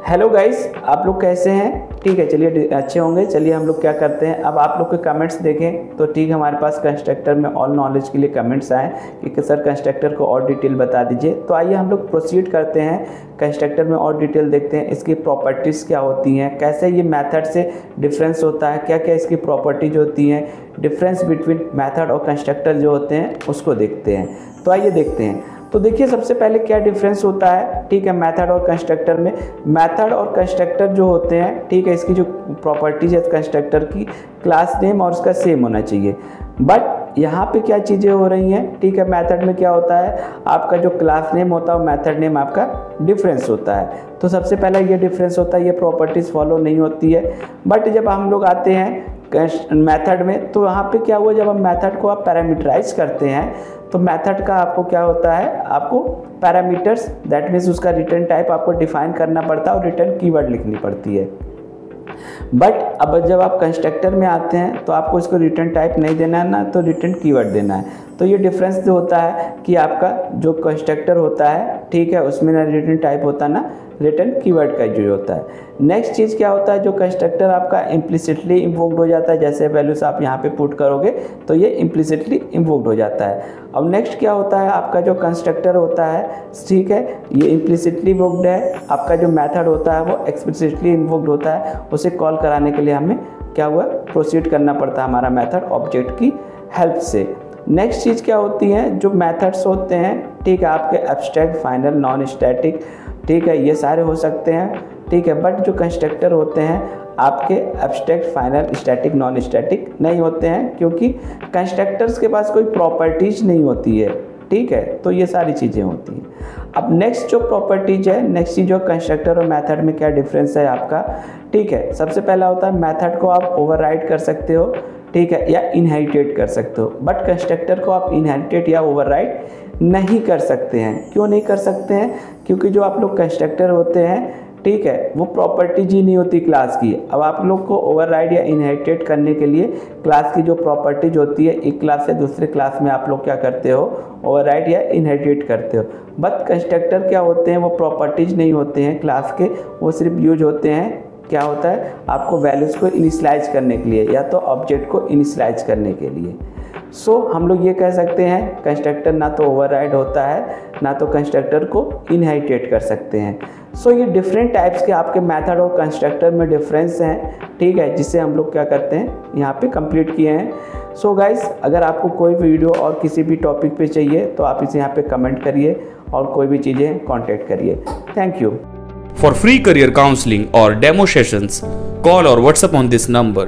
Hello guys, आप लोग कैसे हैं? ठीक है, चलिए अच्छे होंगे। चलिए हम लोग क्या करते हैं, अब आप लोग के कमेंट्स देखें तो ठीक, हमारे पास कंस्ट्रक्टर में ऑल नॉलेज के लिए कमेंट्स आए कि सर कंस्ट्रक्टर को और डिटेल बता दीजिए। तो आइए हम लोग प्रोसीड करते हैं, कंस्ट्रक्टर में और डिटेल देखते हैं, इसकी प्रॉपर्टीज़ क्या होती हैं, कैसे ये मेथड से डिफरेंस होता है, क्या क्या इसकी प्रॉपर्टीज होती हैं, डिफरेंस बिटवीन मेथड और कंस्ट्रक्टर जो होते हैं उसको देखते हैं। तो आइए देखते हैं। तो देखिए सबसे पहले क्या डिफरेंस होता है, ठीक है, मेथड और कंस्ट्रक्टर में। मेथड और कंस्ट्रक्टर जो होते हैं, ठीक है, इसकी जो प्रॉपर्टीज है कंस्ट्रक्टर की, क्लास नेम और उसका सेम होना चाहिए। बट यहाँ पे क्या चीज़ें हो रही हैं, ठीक है, मेथड में क्या होता है, आपका जो क्लास नेम होता है मेथड नेम आपका डिफरेंस होता है। तो सबसे पहला ये डिफरेंस होता है, ये प्रॉपर्टीज़ फॉलो नहीं होती है। बट जब हम लोग आते हैं मेथड में, तो यहाँ पे क्या हुआ, जब हम मेथड को आप पैरामीटराइज करते हैं तो मेथड का आपको क्या होता है, आपको पैरामीटर्स, दैट मीन्स उसका रिटर्न टाइप आपको डिफाइन करना पड़ता है और रिटर्न कीवर्ड लिखनी पड़ती है। बट अब जब आप कंस्ट्रक्टर में आते हैं तो आपको इसको रिटर्न टाइप नहीं देना है ना, तो रिटर्न कीवर्ड देना है। तो ये डिफरेंस जो होता है कि आपका जो कंस्ट्रक्टर होता है, ठीक है, उसमें ना रिटर्न टाइप होता ना रिटर्न कीवर्ड का यूज होता है। नेक्स्ट चीज़ क्या होता है, जो कंस्ट्रक्टर आपका इम्प्लिसिटली इन्वोक्ड हो जाता है, जैसे वैल्यूज आप यहाँ पे पुट करोगे तो ये इम्प्लिसिटली इन्वोक्ड हो जाता है। अब नेक्स्ट क्या होता है, आपका जो कंस्ट्रक्टर होता है, ठीक है, ये इम्प्लिसिटली इन्वोक्ड है, आपका जो मेथड होता है वो एक्सप्लिसिटली इन्वोक्ड होता है। उसे कॉल कराने के लिए हमें क्या हुआ, प्रोसीड करना पड़ता है हमारा मेथड ऑब्जेक्ट की हेल्प से। नेक्स्ट चीज़ क्या होती है, जो मेथड्स होते हैं, ठीक है, आपके एब्स्ट्रैक्ट, फाइनल, नॉन स्टैटिक, ठीक है, ये सारे हो सकते हैं, ठीक है। बट जो कंस्ट्रक्टर होते हैं आपके abstract, final, static, non static नहीं होते हैं, क्योंकि कंस्ट्रक्टर्स के पास कोई प्रॉपर्टीज नहीं होती है, ठीक है। तो ये सारी चीज़ें होती हैं। अब नेक्स्ट जो प्रॉपर्टीज है, नेक्स्ट चीज़ जो कंस्ट्रक्टर और मेथड में क्या डिफरेंस है आपका, ठीक है। सबसे पहला होता है मेथड को आप ओवरराइड कर सकते हो, ठीक है, या इनहेरिटेट कर सकते हो। बट कंस्ट्रक्टर को आप इनहेरिटेट या ओवरराइड नहीं कर सकते हैं। क्यों नहीं कर सकते हैं, क्योंकि जो आप लोग कंस्ट्रक्टर होते हैं, ठीक है, वो प्रॉपर्टीज ही नहीं होती क्लास की। अब आप लोग को ओवरराइड या इनहेरिटेट करने के लिए क्लास की जो प्रॉपर्टीज होती है, एक क्लास से दूसरे क्लास में आप लोग क्या करते हो, ओवरराइड या इनहेरिटेट करते हो। बट कंस्ट्रक्टर क्या होते हैं, वो प्रॉपर्टीज नहीं होते हैं क्लास के, वो सिर्फ यूज होते हैं, क्या होता है, आपको वैल्यूज़ को इनिशियलाइज करने के लिए या तो ऑब्जेक्ट को इनिशियलाइज करने के लिए। सो हम लोग ये कह सकते हैं कंस्ट्रक्टर ना तो ओवरराइड होता है, ना तो कंस्ट्रक्टर को इनहेरिटेट कर सकते हैं। सो ये डिफरेंट टाइप्स के आपके मेथड और कंस्ट्रक्टर में डिफरेंस हैं, ठीक है, जिसे हम लोग क्या करते हैं यहाँ पे कंप्लीट किए हैं। सो गाइस, अगर आपको कोई वीडियो और किसी भी टॉपिक पे चाहिए तो आप इसे यहाँ पे कमेंट करिए और कोई भी चीज़ें कॉन्टेक्ट करिए। Thank you. For free career counseling or demo sessions, call or WhatsApp on this number.